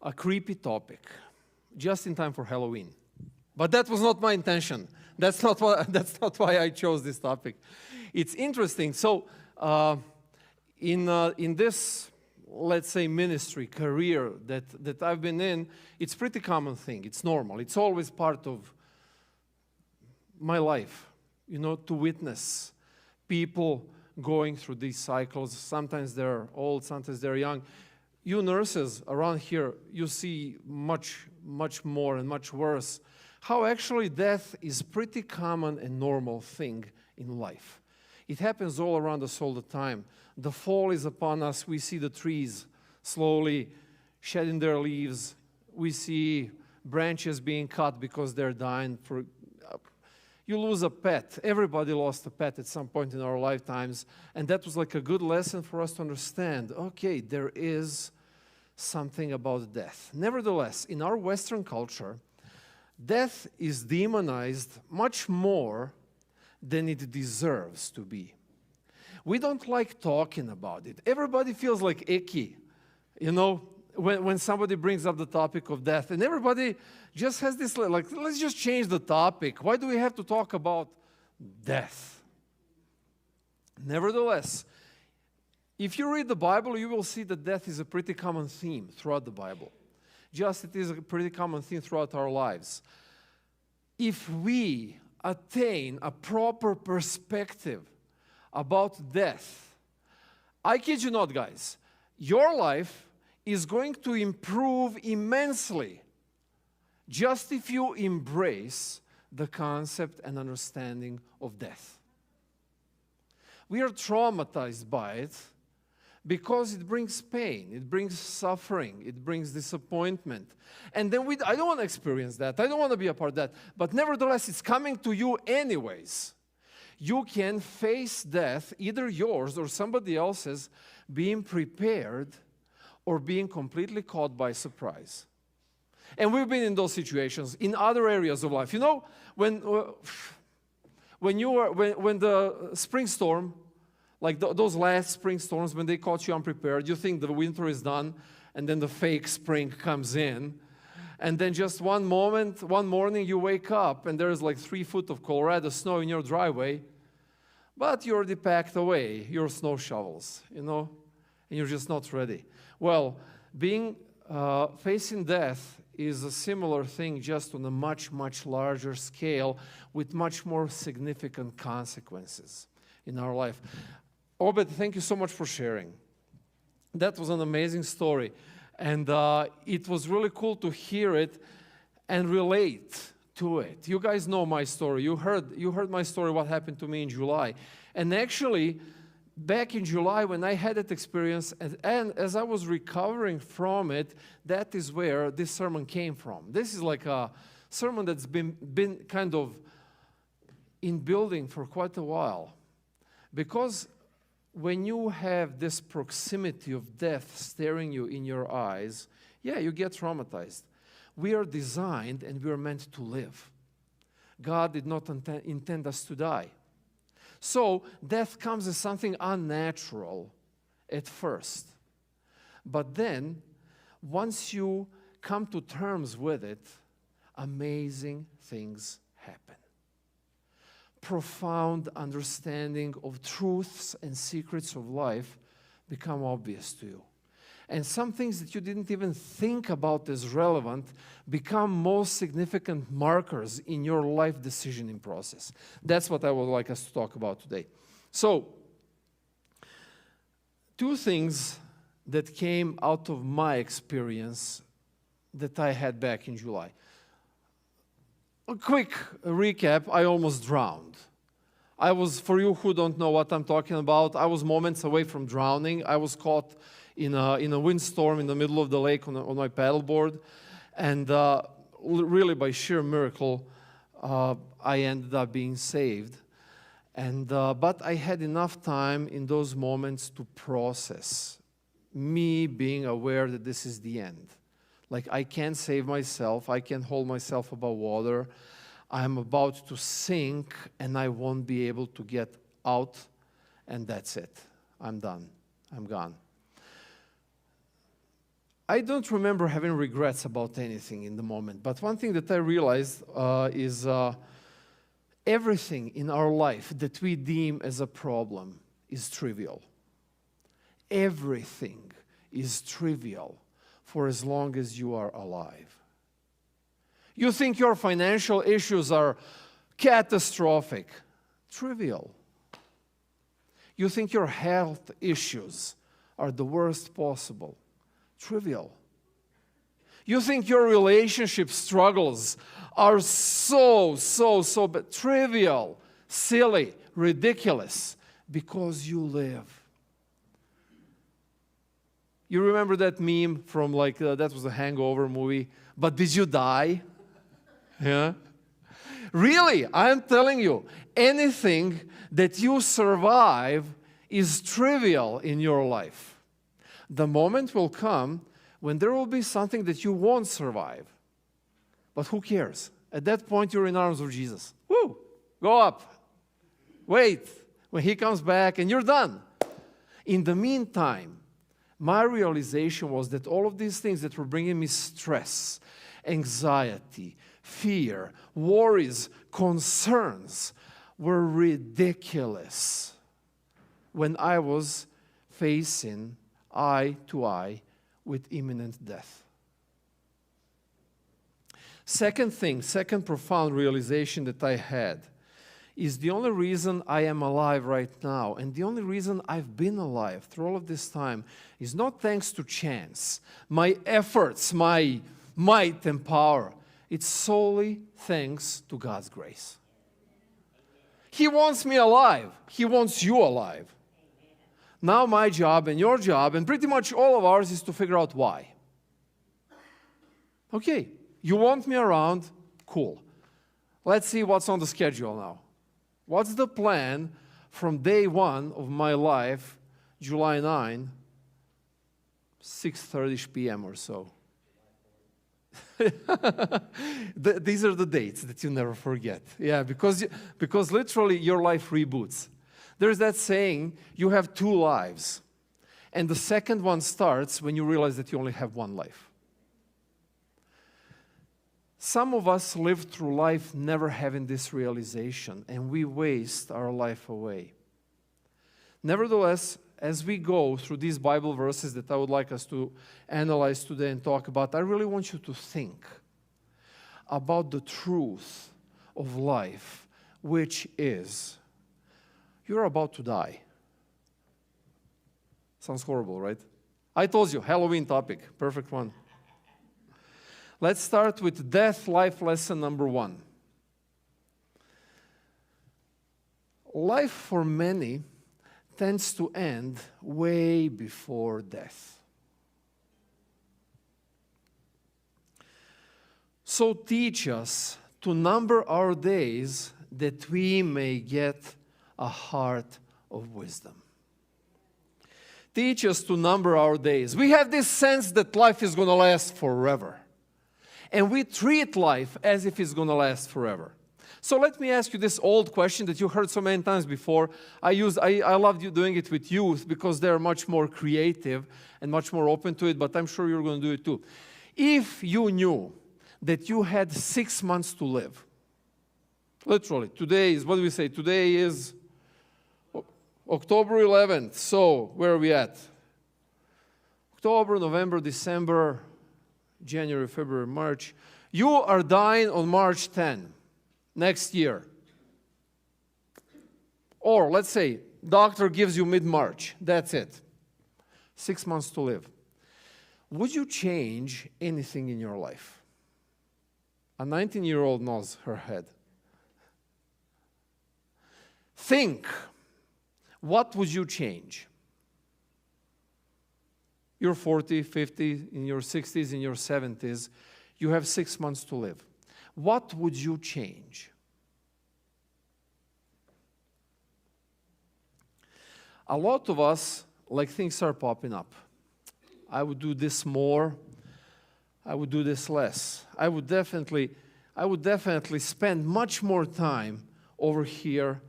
a creepy topic, just in time for Halloween. But that was not my intention. That's not why I chose this topic. It's interesting. So in this, let's say, ministry career that I've been in, it's pretty common thing. It's normal. It's always part of my life, to witness people going through these cycles. Sometimes they're old, sometimes they're young. You nurses around here, you see much more and much worse. How actually death is pretty common and normal thing in life. It happens all around us all the time. The fall is upon us. We see the trees slowly shedding their leaves. We see branches being cut because they're dying. You lose a pet. Everybody lost a pet at some point in our lifetimes. And that was like a good lesson for us to understand. Okay, there is something about death. Nevertheless, in our Western culture, death is demonized much more than it deserves to be. We don't like talking about it. Everybody feels like icky, when somebody brings up the topic of death. And everybody just has this, like, let's just change the topic. Why do we have to talk about death? Nevertheless, if you read the Bible, you will see that death is a pretty common theme throughout the Bible. Just it is a pretty common theme throughout our lives. If we attain a proper perspective about death, I kid you not, guys, your life is going to improve immensely just if you embrace the concept and understanding of death. We are traumatized by it because it brings pain, it brings suffering, it brings disappointment. And then I don't want to experience that. I don't want to be a part of that. But nevertheless, it's coming to you anyways. You can face death, either yours or somebody else's, being prepared or being completely caught by surprise. And we've been in those situations in other areas of life. When the spring storm, like those last spring storms, when they caught you unprepared, you think the winter is done, and then the fake spring comes in. And then just one morning you wake up, and there's like 3 feet of Colorado snow in your driveway, but you already packed away your snow shovels, and you're just not ready. Well, facing death is a similar thing, just on a much, much larger scale with much more significant consequences in our life. Obed, thank you so much for sharing. That was an amazing story. And it was really cool to hear it and relate to it. You guys know my story. You heard my story, what happened to me in July. And actually, back in July when I had that experience, and as I was recovering from it, that is where this sermon came from. This is like a sermon that's been kind of in building for quite a while. Because when you have this proximity of death staring you in your eyes, you get traumatized. We are designed and we are meant to live. God did not intend us to die. So death comes as something unnatural at first. But then, once you come to terms with it, amazing things happen. Profound understanding of truths and secrets of life become obvious to you. And some things that you didn't even think about as relevant become most significant markers in your life decisioning process. That's what I would like us to talk about today. So, 2 things that came out of my experience that I had back in July. A quick recap, I almost drowned. For you who don't know what I'm talking about, I was moments away from drowning. I was caught in a windstorm in the middle of the lake on my paddleboard. And really by sheer miracle, I ended up being saved. But I had enough time in those moments to process me being aware that this is the end. Like, I can't save myself. I can't hold myself above water. I'm about to sink, and I won't be able to get out, and that's it. I'm done. I'm gone. I don't remember having regrets about anything in the moment, but one thing that I realized is everything in our life that we deem as a problem is trivial. Everything is trivial for as long as you are alive. You think your financial issues are catastrophic, trivial. You think your health issues are the worst possible, trivial. You think your relationship struggles are so bad, trivial, silly, ridiculous, because you live. You remember that meme from that was a Hangover movie, but did you die? Yeah. Really, I'm telling you, anything that you survive is trivial in your life. The moment will come when there will be something that you won't survive. But who cares? At that point, you're in arms of Jesus. Woo! Go up. Wait when he comes back and you're done. In the meantime, my realization was that all of these things that were bringing me stress, anxiety, fear, worries, concerns were ridiculous when I was facing eye to eye with imminent death. Second profound realization that I had is the only reason I am alive right now, and the only reason I've been alive through all of this time is not thanks to chance, my efforts, my might and power. It's solely thanks to God's grace. He wants me alive. He wants you alive. Now my job and your job, and pretty much all of ours, is to figure out why. Okay, you want me around? Cool. Let's see what's on the schedule now. What's the plan from day one of my life, July 9, 6:30 p.m. or so? These are the dates that you never forget. Yeah, because literally your life reboots. There's that saying, you have two lives. And the second one starts when you realize that you only have one life. Some of us live through life never having this realization, and we waste our life away. Nevertheless, as we go through these Bible verses that I would like us to analyze today and talk about, I really want you to think about the truth of life, which is, you're about to die. Sounds horrible, right? I told you, Halloween topic, perfect one. Let's start with death life lesson number 1. Life for many tends to end way before death. So teach us to number our days that we may get a heart of wisdom. Teach us to number our days. We have this sense that life is going to last forever. And we treat life as if it's going to last forever. So let me ask you this old question that you heard so many times before. I love you doing it with youth because they're much more creative and much more open to it, but I'm sure you're going to do it too. If you knew that you had 6 months to live, literally, today is, what do we say? Today is October 11th. So where are we at? October, November, December, January, February, March. You are dying on March 10 next year. Or let's say doctor gives you mid-March. That's it. 6 months to live. Would you change anything in your life? A 19-year-old nods her head. Think. What would you change? You're 40, 50, in your 60s, in your 70s. You have 6 months to live. What would you change? A lot of us, like, things are popping up. I would do this more. I would do this less. I would definitely spend much more time over here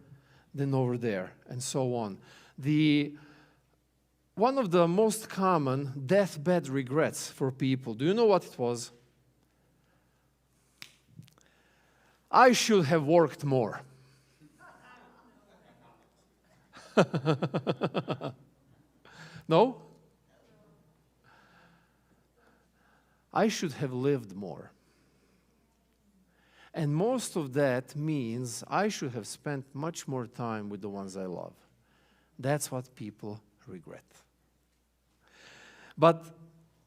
than over there, and so on. One of the most common deathbed regrets for people, do you know what it was? I should have worked more. No? I should have lived more. And most of that means I should have spent much more time with the ones I love. That's what people regret. But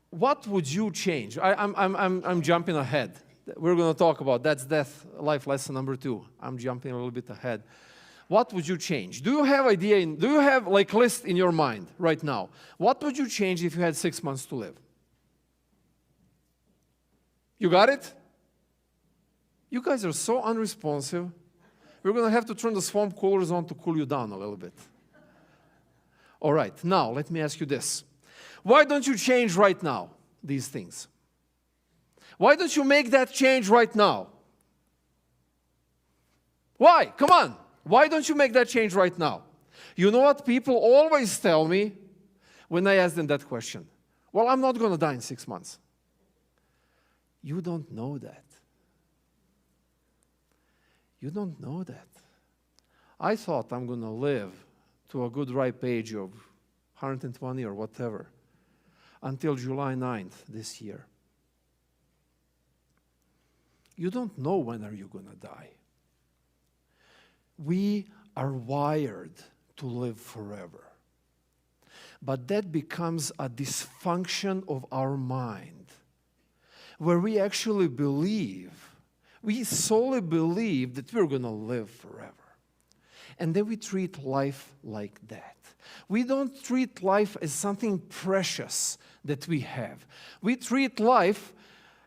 what would you change? I'm jumping ahead. We're going to talk about that's death life lesson number 2. I'm jumping a little bit ahead. What would you change? Do you have do you have like list in your mind right now? What would you change if you had 6 months to live? You got it? You guys are so unresponsive. We're going to have to turn the swamp coolers on to cool you down a little bit. All right, now let me ask you this. Why don't you change right now these things? Why don't you make that change right now? Why? Come on. Why don't you make that change right now? You know what people always tell me when I ask them that question? Well, I'm not going to die in 6 months. You don't know that. You don't know that. I thought I'm going to live to a good ripe age of 120 or whatever until July 9th this year. You don't know when are you going to die. We are wired to live forever. But that becomes a dysfunction of our mind, where we actually believe, we solely believe that we're going to live forever. And then we treat life like that. We don't treat life as something precious that we have. We treat life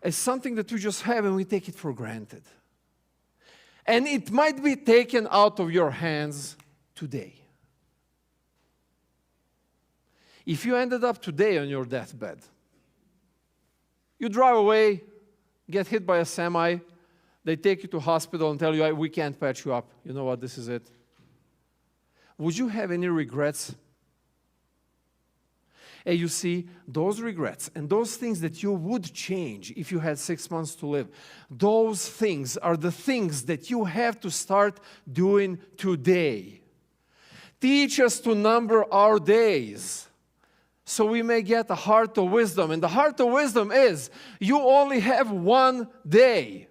as something that we just have and we take it for granted. And it might be taken out of your hands today. If you ended up today on your deathbed, you drive away, get hit by a semi, they take you to hospital and tell you, we can't patch you up. You know what, this is it. Would you have any regrets? And you see, those regrets and those things that you would change if you had 6 months to live, those things are the things that you have to start doing today. Teach us to number our days so we may get a heart of wisdom. And the heart of wisdom is you only have one day.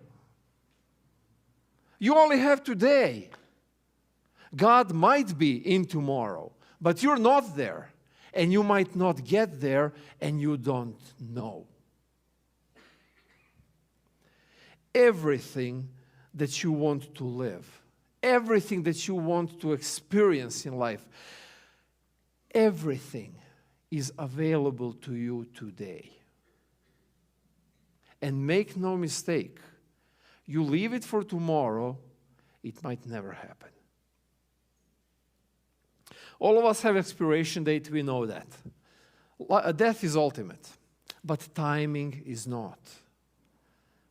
You only have today. God might be in tomorrow, but you're not there. And you might not get there, and you don't know. Everything that you want to live, everything that you want to experience in life, everything is available to you today. And make no mistake, you leave it for tomorrow, it might never happen. All of us have expiration date, we know that. Death is ultimate, but timing is not.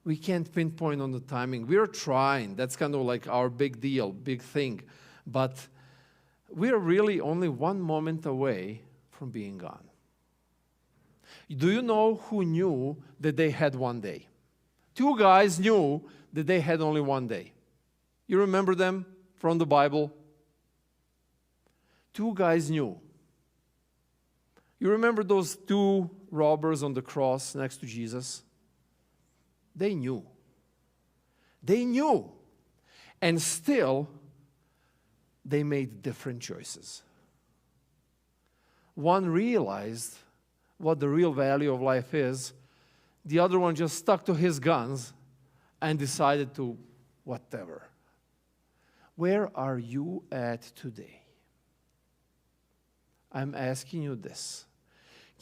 We can't pinpoint on the timing. We're trying, that's kind of like our big deal, big thing. But we're really only one moment away from being gone. Do you know who knew that they had one day? 2 guys knew that they had only one day. You remember them from the Bible? 2 guys knew. You remember those 2 robbers on the cross next to Jesus? They knew. They knew. And still, they made different choices. One realized what the real value of life is. The other one just stuck to his guns and decided to whatever. Where are you at today? I'm asking you this.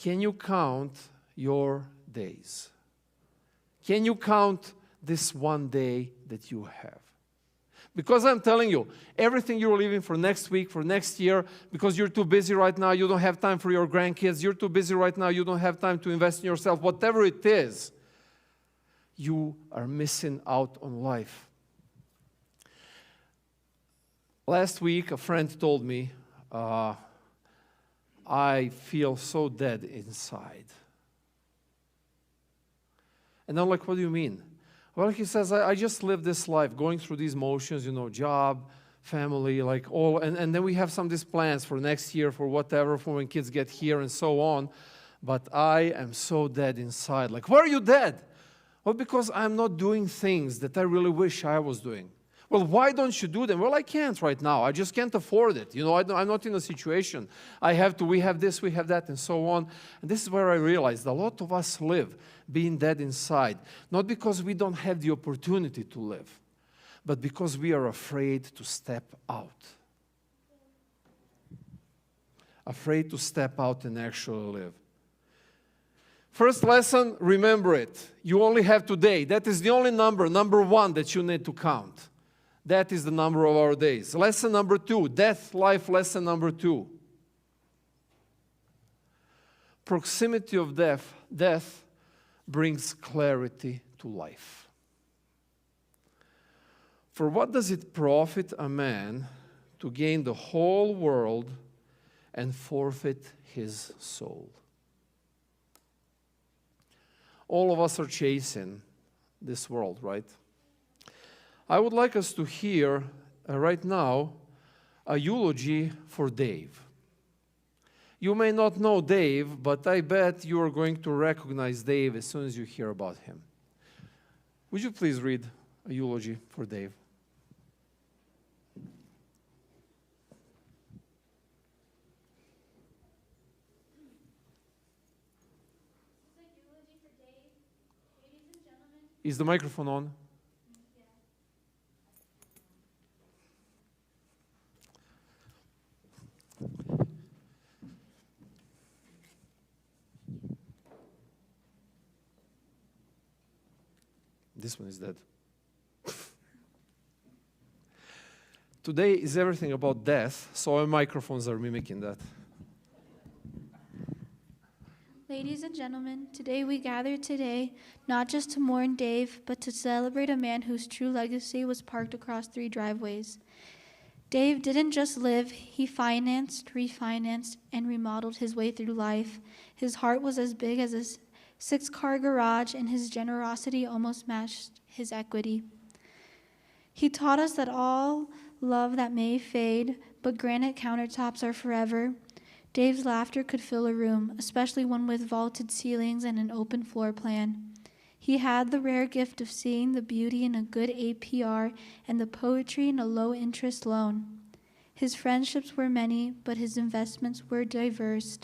Can you count your days? Can you count this one day that you have? Because I'm telling you, everything you're leaving for next week, for next year, because you're too busy right now, you don't have time for your grandkids, you're too busy right now, you don't have time to invest in yourself, whatever it is, you are missing out on life. Last week, a friend told me, I feel so dead inside. And I'm like, what do you mean? Well, he says, I just live this life, going through these motions, job, family, like all, and then we have some of these plans for next year, for whatever, for when kids get here and so on. But I am so dead inside. Like, why are you dead? Well, because I'm not doing things that I really wish I was doing. Well, why don't you do them? Well, I can't right now. I just can't afford it. I'm not in a situation. We have this, we have that, and so on. And this is where I realized a lot of us live being dead inside. Not because we don't have the opportunity to live, but because we are afraid to step out. Afraid to step out and actually live. First lesson, remember it. You only have today. That is the only number one that you need to count. That is the number of our days. Lesson number 2, death, life lesson number 2. Proximity of death brings clarity to life. For what does it profit a man to gain the whole world and forfeit his soul? All of us are chasing this world, right? I would like us to hear right now a eulogy for Dave. You may not know Dave, but I bet you are going to recognize Dave as soon as you hear about him. Would you please read a eulogy for Dave? Is the microphone on? This one is dead. Today is everything about death, so our microphones are mimicking that. Ladies and gentlemen, today we gather today not just to mourn Dave, but to celebrate a man whose true legacy was parked across 3 driveways. Dave didn't just live, he financed, refinanced, and remodeled his way through life. His heart was as big as a 6-car garage, and his generosity almost matched his equity. He taught us that all love that may fade, but granite countertops are forever. Dave's laughter could fill a room, especially one with vaulted ceilings and an open floor plan. He had the rare gift of seeing the beauty in a good APR and the poetry in a low-interest loan. His friendships were many, but his investments were diverse.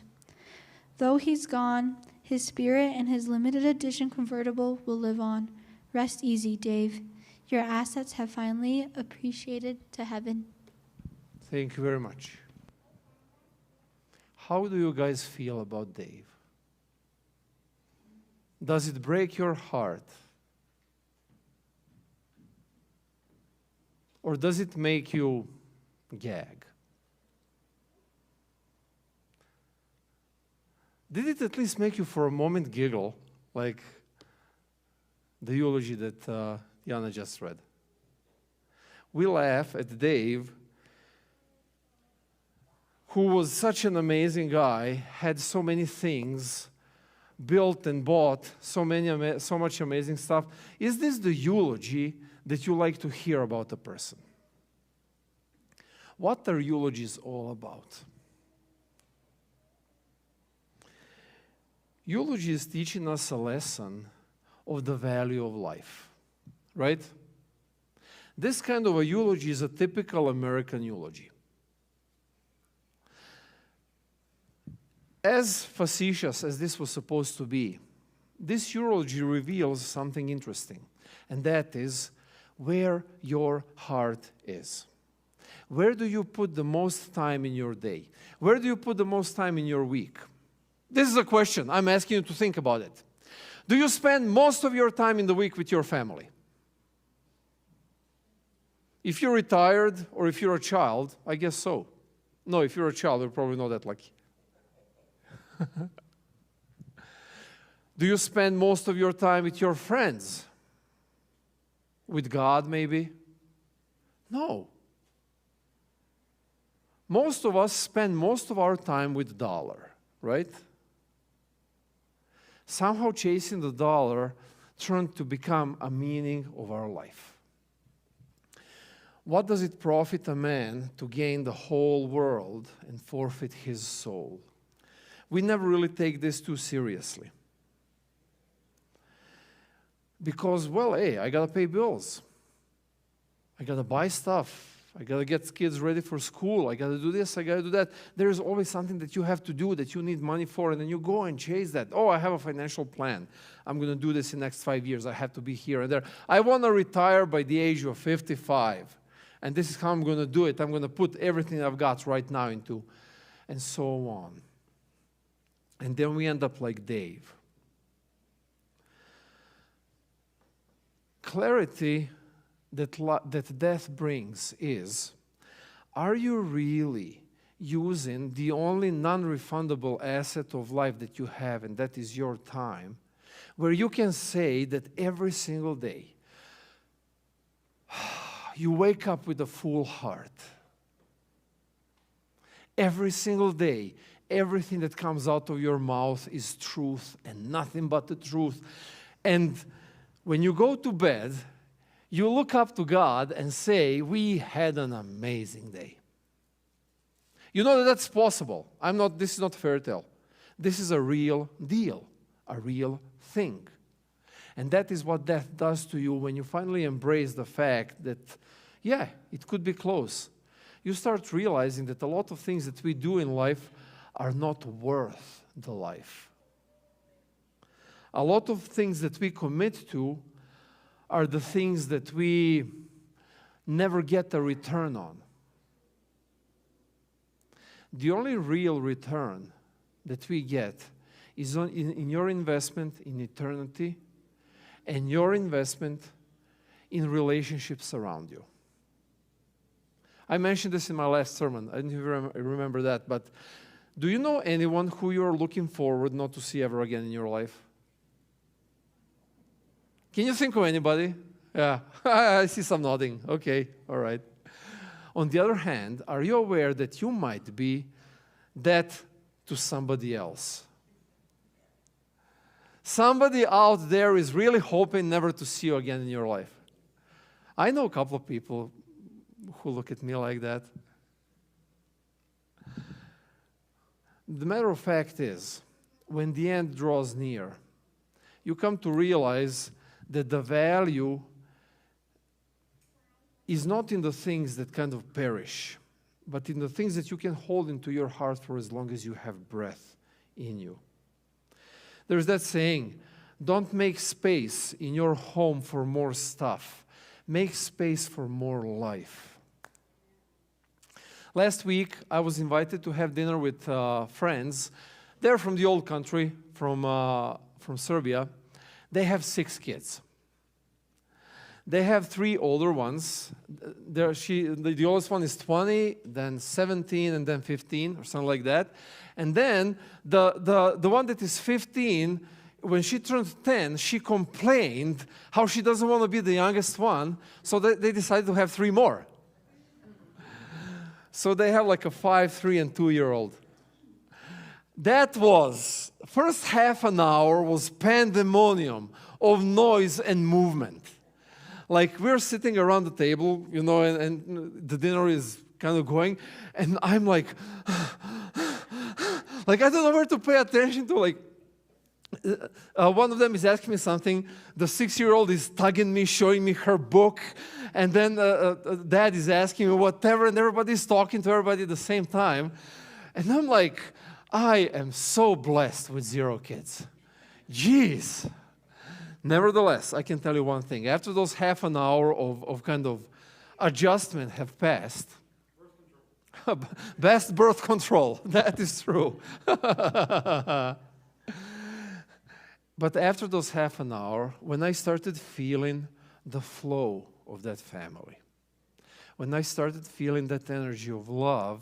Though he's gone, his spirit and his limited edition convertible will live on. Rest easy, Dave. Your assets have finally appreciated to heaven. Thank you very much. How do you guys feel about Dave? Does it break your heart? Or does it make you gag? Did it at least make you for a moment giggle, like the eulogy that Jana just read? We laugh at Dave, who was such an amazing guy, had so many things, built and bought so much amazing stuff. Is this the eulogy that you like to hear about a person? What are eulogies all about? Eulogy is teaching us a lesson of the value of life, right? This kind of a eulogy is a typical American eulogy. As facetious as this was supposed to be, this eulogy reveals something interesting, and that is where your heart is. Where do you put the most time in your day? Where do you put the most time in your week? This is a question. I'm asking you to think about it. Do you spend most of your time in the week with your family? If you're retired or if you're a child, I guess so. No, if you're a child, you're probably not that lucky. Do you spend most of your time with your friends? With God, maybe? No. Most of us spend most of our time with dollar. right? Somehow chasing the dollar turned to become a meaning of our life. What does it profit a man to gain the whole world and forfeit his soul? We never really take this too seriously. Because, well, hey, I gotta pay bills. I gotta buy stuff. I gotta get kids ready for school. I gotta do this, I gotta do that. There's always something that you have to do that you need money for, and then you go and chase that. Oh, I have a financial plan. I'm gonna do this in the next 5 years. I have to be here and there. I wanna retire by the age of 55. And this is how I'm gonna do it. I'm gonna put everything I've got right now into, and so on. And then we end up like Dave. Clarity that death brings is, are you really using the only non-refundable asset of life that you have, and that is your time, where you can say that every single day you wake up with a full heart. Every single day, everything that comes out of your mouth is truth and nothing but the truth. And when you go to bed, you look up to God and say, we had an amazing day. You know that that's possible. This is not fairy tale. This is a real deal, a real thing. And that is what death does to you when you finally embrace the fact that, yeah, it could be close. You start realizing that a lot of things that we do in life are not worth the life. A lot of things that we commit to are the things that we never get a return on. The only real return that we get is in your investment in eternity and your investment in relationships around you. I mentioned this in my last sermon. I didn't remember that, but do you know anyone who you're looking forward not to see ever again in your life? Can you think of anybody? Yeah, I see some nodding. Okay, all right. On the other hand, are you aware that you might be that to somebody else? Somebody out there is really hoping never to see you again in your life. I know a couple of people who look at me like that. The matter of fact is, when the end draws near, you come to realize that the value is not in the things that kind of perish, but in the things that you can hold into your heart for as long as you have breath in you. There's that saying, don't make space in your home for more stuff. Make space for more life. Last week, I was invited to have dinner with friends. They're from the old country, from Serbia. They have 6 kids. They have 3 older ones. The oldest one is 20, then 17, and then 15, or something like that. And then the one that is 15, when she turned 10, she complained how she doesn't want to be the youngest one, so they decided to have 3 more. So they have like a 5, 3, and 2-year-old. That was, first half an hour was pandemonium of noise and movement. Like we're sitting around the table, you know, and the dinner is kind of going, and I'm like I don't know where to pay attention to. Like, one of them is asking me something, the 6-year-old is tugging me, showing me her book, and then dad is asking me whatever, and everybody's talking to everybody at the same time. And I'm like, I am so blessed with 0 kids. Jeez. Nevertheless, I can tell you one thing. After those half an hour of kind of adjustment have passed, best birth control, that is true. But after those half an hour, when I started feeling the flow of that family, when I started feeling that energy of love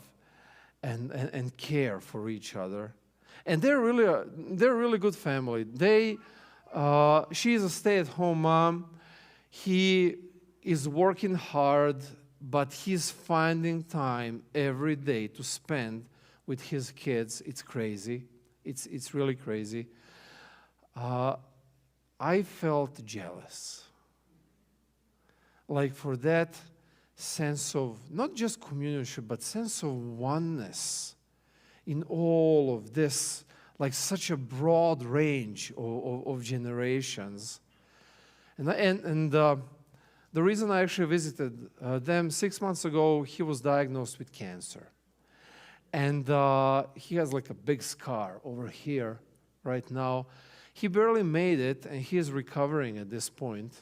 and care for each other, and they're really good family. She's a stay-at-home mom. He is working hard, but he's finding time every day to spend with his kids. It's crazy. It's really crazy. I felt jealous. Like for that sense of not just community, but sense of oneness in all of this, like such a broad range of generations. And the reason I actually visited them 6 months ago, he was diagnosed with cancer. And he has like a big scar over here right now. He barely made it, and he is recovering at this point.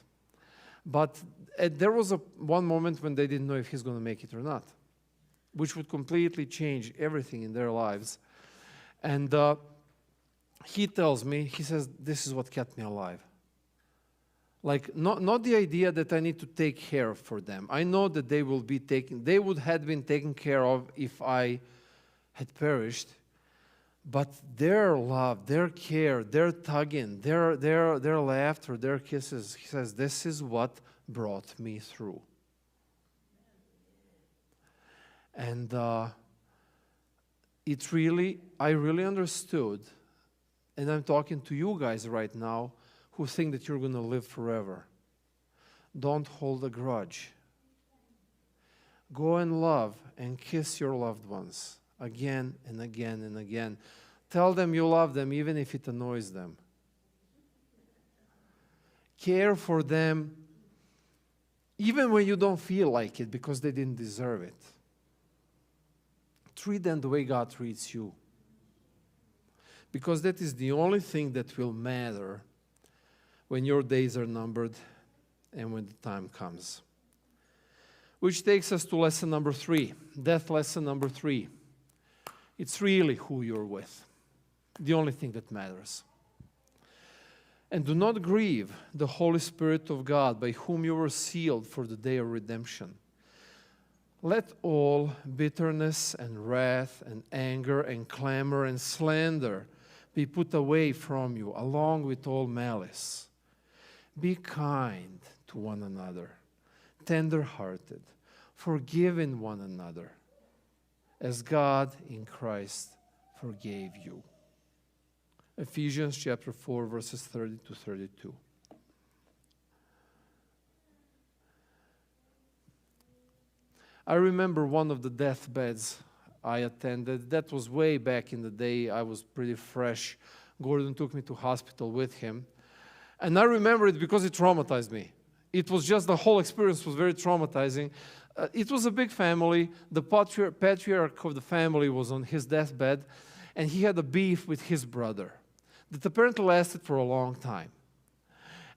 But there was one moment when they didn't know if he's going to make it or not, which would completely change everything in their lives. And he tells me, he says, this is what kept me alive. Like, not the idea that I need to take care for them. I know that they would have been taken care of if I had perished. But their love, their care, their tugging, their laughter, their kisses, he says, this is what brought me through. And I really understood, and I'm talking to you guys right now who think that you're going to live forever. Don't hold a grudge. Go and love and kiss your loved ones again and again and again. Tell them you love them even if it annoys them. Care for them even when you don't feel like it because they didn't deserve it. Treat them the way God treats you. Because that is the only thing that will matter when your days are numbered and when the time comes. Which takes us to lesson number 3, death lesson number 3. It's really who you're with, the only thing that matters. And do not grieve the Holy Spirit of God, by whom you were sealed for the day of redemption. Let all bitterness and wrath and anger and clamor and slander be put away from you, along with all malice. Be kind to one another, tender-hearted, forgiving one another, as God in Christ forgave you. Ephesians chapter 4, verses 30 to 32. I remember one of the deathbeds I attended. That was way back in the day. I was pretty fresh. Gordon took me to hospital with him. And I remember it because it traumatized me. It was just, the whole experience was very traumatizing. It was a big family. The patriarch of the family was on his deathbed, and he had a beef with his brother that apparently lasted for a long time.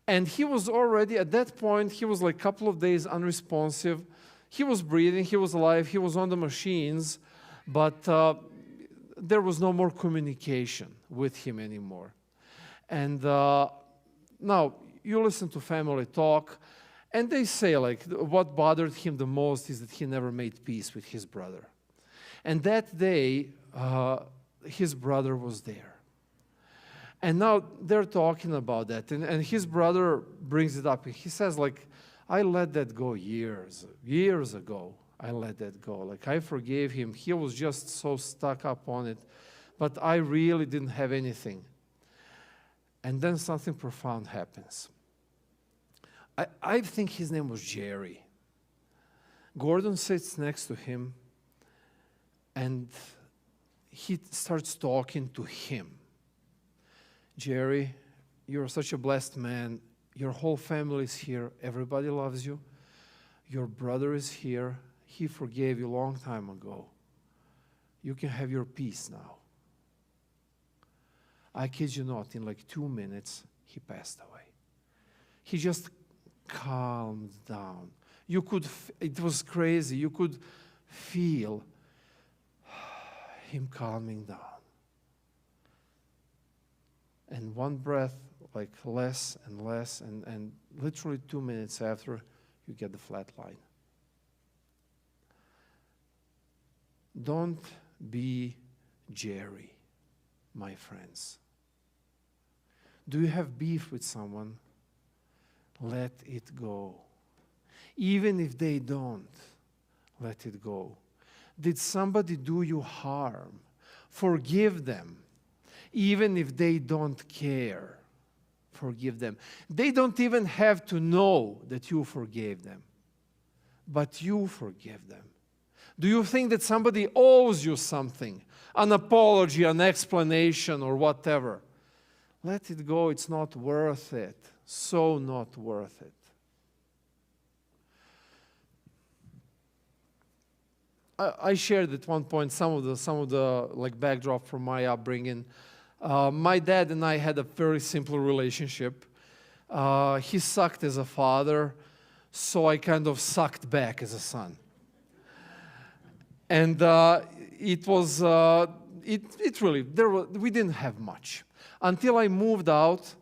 And he was already, at that point, he was like a couple of days unresponsive. He was breathing, he was alive, he was on the machines, but there was no more communication with him anymore. And now, you listen to family talk, and they say, like, what bothered him the most is that he never made peace with his brother. And that day, his brother was there. And now they're talking about that, and his brother brings it up. He says, like, I let that go years ago. I let that go. Like, I forgave him. He was just so stuck up on it. But I really didn't have anything. And then something profound happens. I think his name was Jerry. Gordon sits next to him, and he starts talking to him. Jerry, you're such a blessed man. Your whole family is here. Everybody loves you. Your brother is here. He forgave you a long time ago. You can have your peace now. I kid you not, in like 2 minutes, he passed away. He just calmed down. It was crazy. You could feel him calming down. And one breath, like less and less, and literally 2 minutes after, you get the flat line. Don't be Jerry, my friends. Do you have beef with someone? Let it go. Even if they don't, let it go. Did somebody do you harm? Forgive them. even if they don't care. Forgive them. They don't even have to know that you forgave them, but you forgive them. Do you think that somebody owes you something? An apology, an explanation, or whatever? Let it go. It's not worth it. So not worth it. I shared at one point some of the like backdrop from my upbringing. My dad and I had a very simple relationship. He sucked as a father, so I kind of sucked back as a son. And it was we didn't have much until I moved out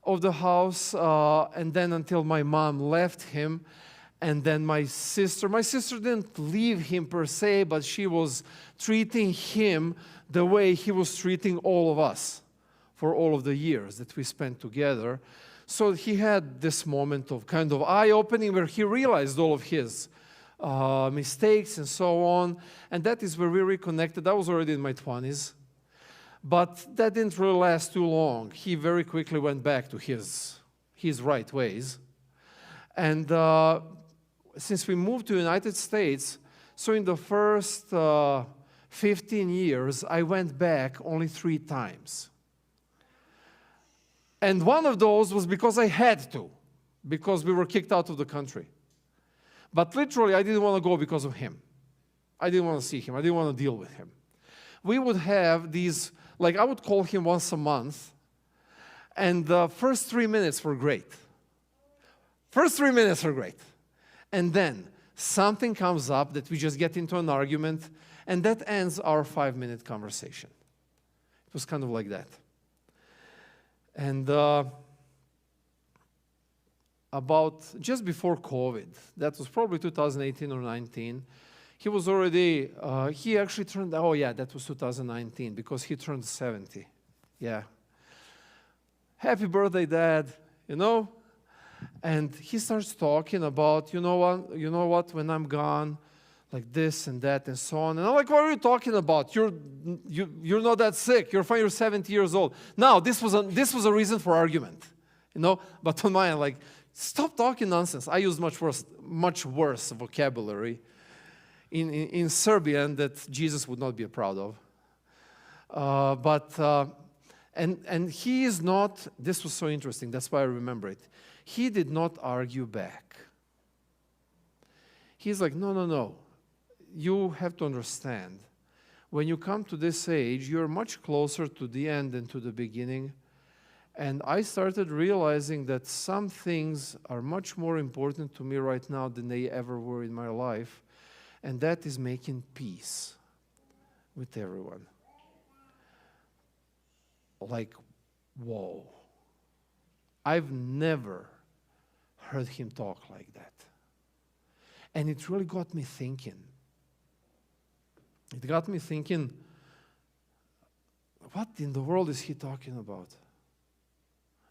of the house, and then until my mom left him. And then my sister didn't leave him per se, but she was treating him the way he was treating all of us for all of the years that we spent together. So he had this moment of kind of eye-opening where he realized all of his mistakes and so on. And that is where we reconnected. I was already in my 20s. But that didn't really last too long. He very quickly went back to his right ways. And since we moved to the United States, so in the first 15 years, I went back only 3 times. And one of those was because I had to, because we were kicked out of the country. But literally, I didn't want to go because of him. I didn't want to see him. I didn't want to deal with him. We would have these, like I would call him once a month, and the first 3 minutes were great. First 3 minutes are great. And then something comes up that we just get into an argument, and that ends our 5-minute conversation. It was kind of like that. And about just before COVID, that was probably 2018 or 19, he was already, he actually turned, oh yeah, that was 2019, because he turned 70. Yeah. Happy birthday, Dad, you know? And he starts talking about, you know what, when I'm gone, like this and that and so on. And I'm like, what are you talking about? You're not that sick. You're fine. You're 70 years old. Now, this was a reason for argument, you know? But on mine, like, stop talking nonsense. I use much worse vocabulary in Serbian that Jesus would not be proud of. And he is not, this was so interesting, that's why I remember it. He did not argue back. He's like, no. You have to understand, when you come to this age, you're much closer to the end than to the beginning. And I started realizing that some things are much more important to me right now than they ever were in my life. And that is making peace with everyone. Like, whoa. I've never heard him talk like that. And it really got me thinking. It got me thinking, what in the world is he talking about?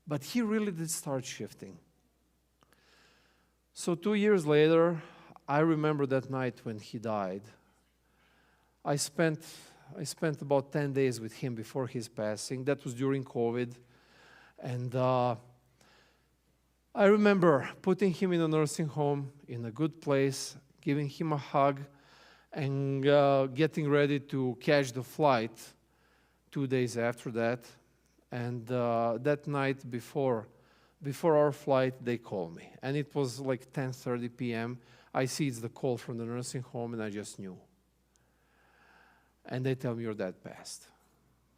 But he really did start shifting. So 2 years later, I remember that night when he died. I spent about 10 days with him before his passing. That was during COVID. And I remember putting him in a nursing home in a good place, giving him a hug, and getting ready to catch the flight 2 days after that. And that night before our flight, they called me. And it was like 10:30 p.m. I see it's the call from the nursing home, and I just knew. And they tell me, your dad passed.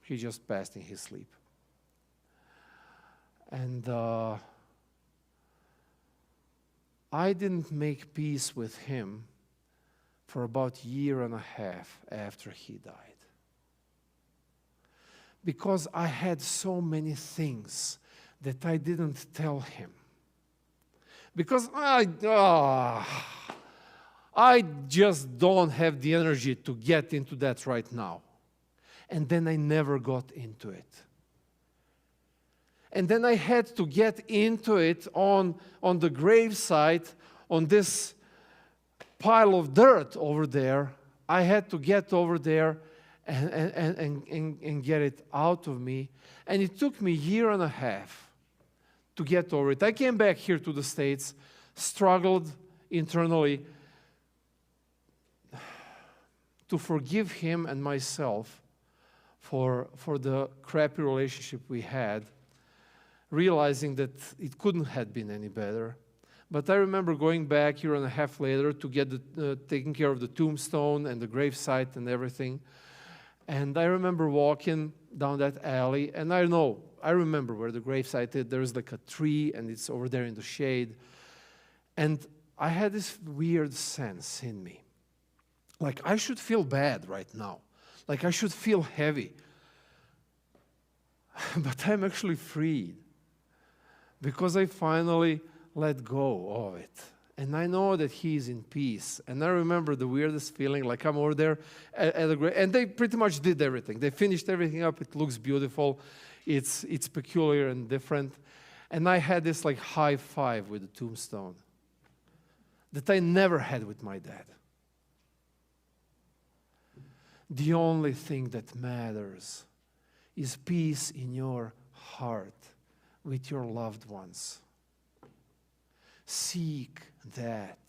He just passed in his sleep. And I didn't make peace with him for about a year and a half after he died. Because I had so many things that I didn't tell him. Because I just don't have the energy to get into that right now. And then I never got into it. And then I had to get into it on the gravesite, on this pile of dirt over there. I had to get over there and get it out of me. And it took me a year and a half to get over it. I came back here to the States, struggled internally to forgive him and myself for the crappy relationship we had, realizing that it couldn't have been any better. But I remember going back a year and a half later to get taking care of the tombstone and the gravesite and everything. And I remember walking down that alley, and I remember where the gravesite is. There's like a tree, and it's over there in the shade. And I had this weird sense in me. Like I should feel bad right now. Like I should feel heavy. But I'm actually freed because I finally let go of it. And I know that he is in peace. And I remember the weirdest feeling, like I'm over there at the grave, and they pretty much did everything. They finished everything up. It looks beautiful. It's peculiar and different. And I had this like high five with the tombstone that I never had with my dad. The only thing that matters is peace in your heart with your loved ones. Seek that.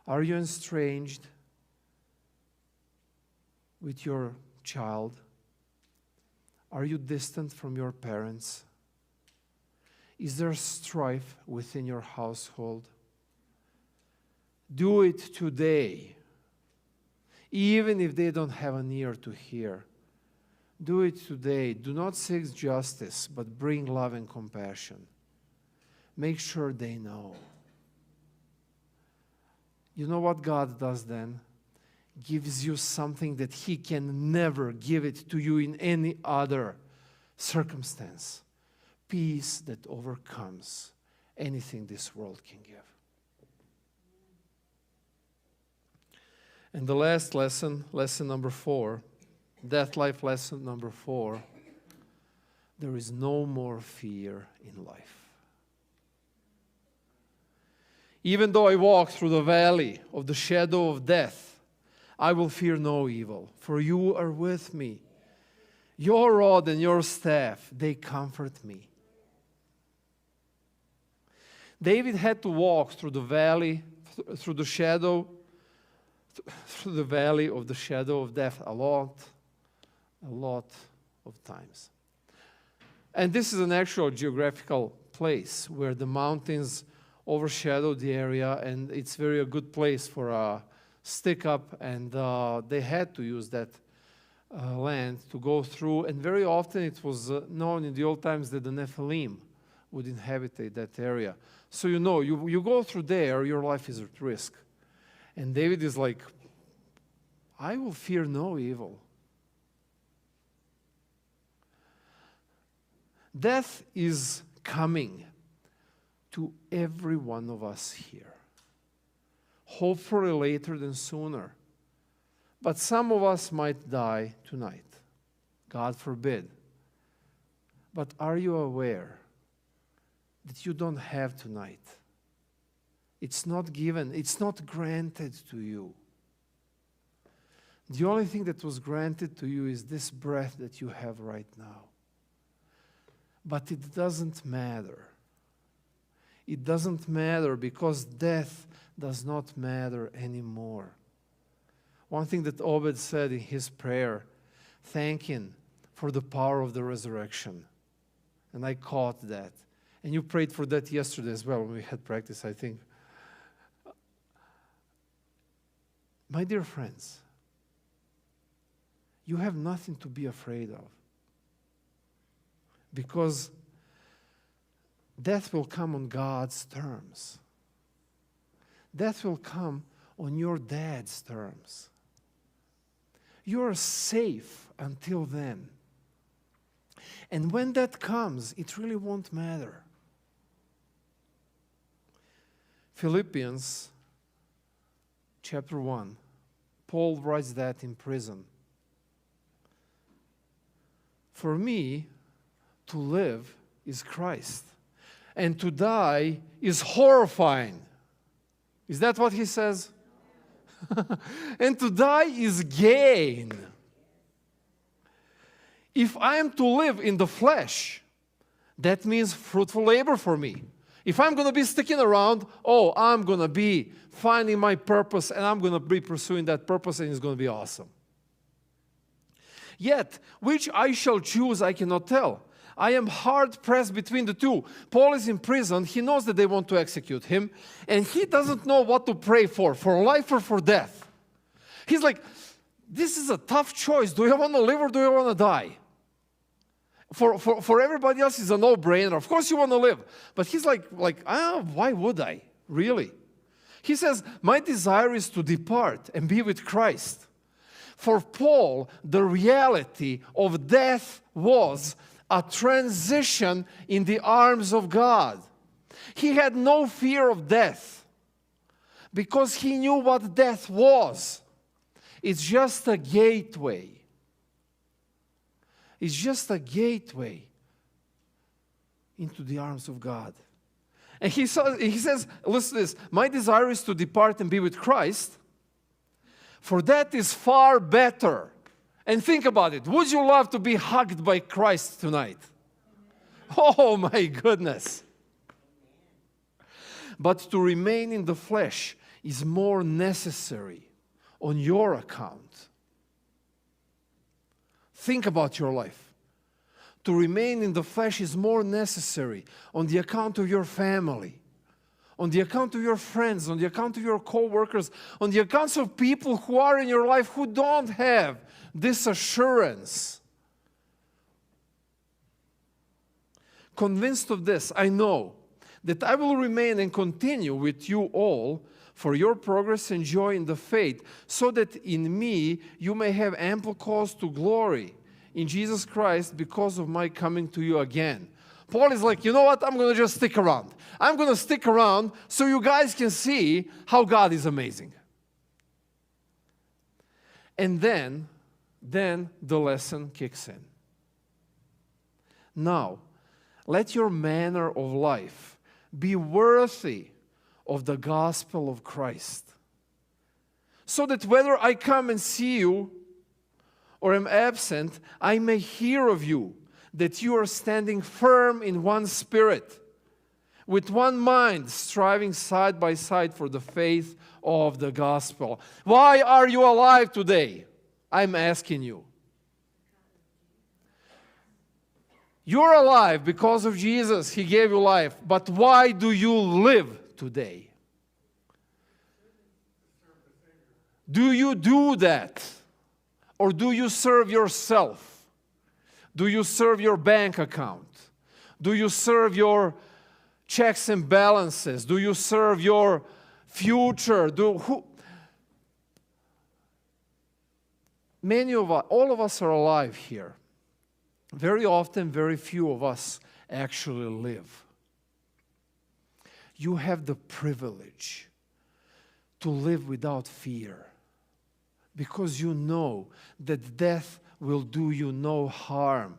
Are you estranged with your child? Are you distant from your parents? Is there strife within your household? Do it today. Even if they don't have an ear to hear, do it today. Do not seek justice, but bring love and compassion. Make sure they know. You know what God does then? Gives you something that He can never give it to you in any other circumstance. Peace that overcomes anything this world can give. And the last lesson, lesson number 4, death life lesson number 4, there is no more fear in life. Even though I walk through the valley of the shadow of death, I will fear no evil, for you are with me. Your rod and your staff, they comfort me. David had to walk through the valley, through the valley of the shadow of death a lot of times. And this is an actual geographical place where the mountains overshadow the area, and it's very a good place for a stick up, and they had to use that land to go through, and very often it was known in the old times that the Nephilim would inhabit that area. So you go through there, your life is at risk. And David is like, I will fear no evil. Death is coming to every one of us here. Hopefully later than sooner. But some of us might die tonight. God forbid. But are you aware that you don't have tonight? It's not given. It's not granted to you. The only thing that was granted to you is this breath that you have right now. But it doesn't matter. It doesn't matter because death does not matter anymore. One thing that Obed said in his prayer, thanking for the power of the resurrection. And I caught that. And you prayed for that yesterday as well when we had practice, I think. My dear friends, you have nothing to be afraid of. Because death will come on God's terms. Death will come on your dad's terms. You are safe until then. And when that comes, it really won't matter. Philippians chapter 1, Paul writes that in prison. For me, to live is Christ, and to die is horrifying. Is that what he says? And to die is gain. If I am to live in the flesh, that means fruitful labor for me. If I'm going to be sticking around, I'm going to be finding my purpose and I'm going to be pursuing that purpose and it's going to be awesome. Yet, which I shall choose, I cannot tell. I am hard pressed between the two. Paul is in prison. He knows that they want to execute him. And he doesn't know what to pray for life or for death. He's like, this is a tough choice. Do you want to live or do you want to die? For everybody else, it's a no-brainer. Of course you want to live. But he's like, why would I? Really? He says, my desire is to depart and be with Christ. For Paul, the reality of death was a transition in the arms of God. He had no fear of death because he knew what death was. It's just a gateway. It's just a gateway into the arms of God. And he says, listen to this, my desire is to depart and be with Christ, for that is far better. And think about it. Would you love to be hugged by Christ tonight? Oh my goodness. But to remain in the flesh is more necessary on your account. Think about your life. To remain in the flesh is more necessary on the account of your family, on the account of your friends, on the account of your co-workers, on the accounts of people who are in your life who don't have this assurance. Convinced of this, I know that I will remain and continue with you all for your progress and joy in the faith, so that in me you may have ample cause to glory in Jesus Christ because of my coming to you again. Paul is like, you know what? I'm going to just stick around. I'm going to stick around so you guys can see how God is amazing. And then the lesson kicks in. Now, let your manner of life be worthy of the gospel of Christ, so that whether I come and see you or am absent, I may hear of you that you are standing firm in one spirit, with one mind, striving side by side for the faith of the gospel. Why are you alive today? I'm asking you. You're alive because of Jesus. He gave you life. But why do you live today? Do you do that? Or do you serve yourself? Do you serve your bank account? Do you serve your checks and balances? Do you serve your future? Many of us, all of us are alive here. Very often, very few of us actually live. You have the privilege to live without fear, because you know that death will do you no harm.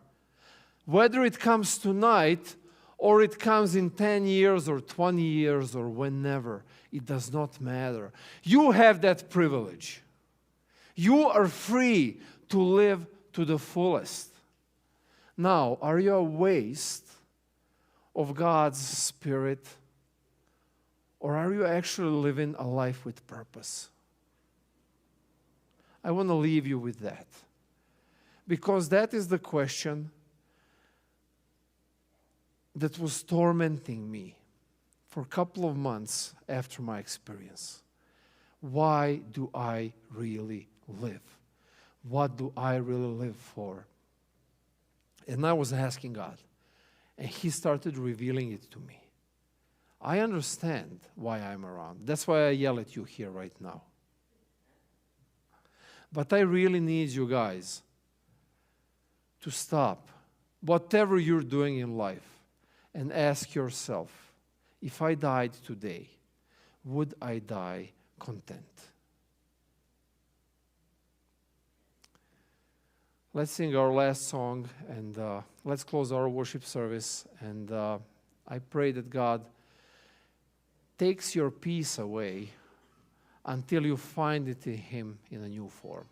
Whether it comes tonight or it comes in 10 years or 20 years or whenever, it does not matter. You have that privilege. You are free to live to the fullest. Now, are you a waste of God's Spirit, or are you actually living a life with purpose? I want to leave you with that, because that is the question that was tormenting me for a couple of months after my experience. Why do I really live? What do I really live for? And I was asking God, and He started revealing it to me. I understand why I'm around. That's why I yell at you here right now. But I really need you guys to stop whatever you're doing in life and ask yourself, if I died today, would I die content? Let's sing our last song, and let's close our worship service. And I pray that God takes your peace away. until you find it in Him in a new form.